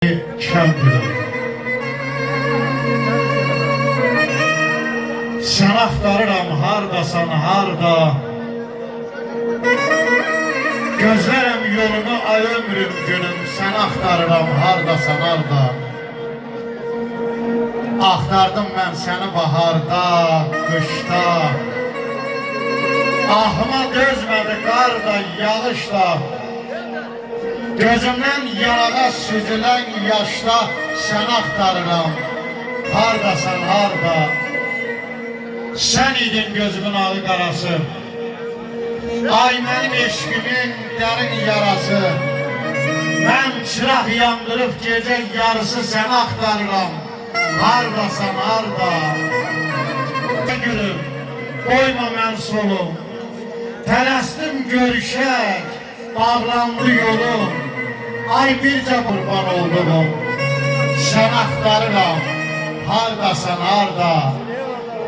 Kəndlim. Sən axtarıram hardasan, harda. Gözlərəm yolunu ay ömrüm günüm. Sən axtarıram hardasan, harda. Axtardım mən səni baharda, qışda. Ahıma dözmədi qar da, yağış da. Gözümdən yanağa süzülən yaşda sən axtarıram, hardasan, harda. Sən idin gözümün ağı qarası, ay mənim eşqimin dərin yarası. Mən çıraq yandırıb gecə yarısı sən axtarıram, hardasan, harda. Gülüm, qoyma mən solum, tələsdim görüşək, bağlandı yolum. Ay bircə qurban olduğum, sən axtarıram, hardasan, harda.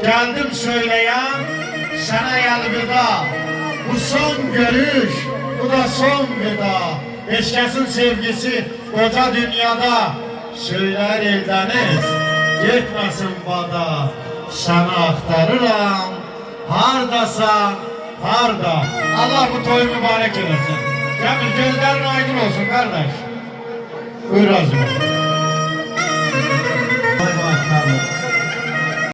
Gəldim söyləyəm, sənə əlvida. Bu son görüş, bu da son vida. Heç kəsin sevgisi qoca dünyada. Söylər eldəniz, getməsin bada. Səni axtarıram, hardasan, harda. Allah bu toyu mübarək eləsin. Cəmil, gözlərin aydın olsun qardaş. Buyur Azim. Vay vay.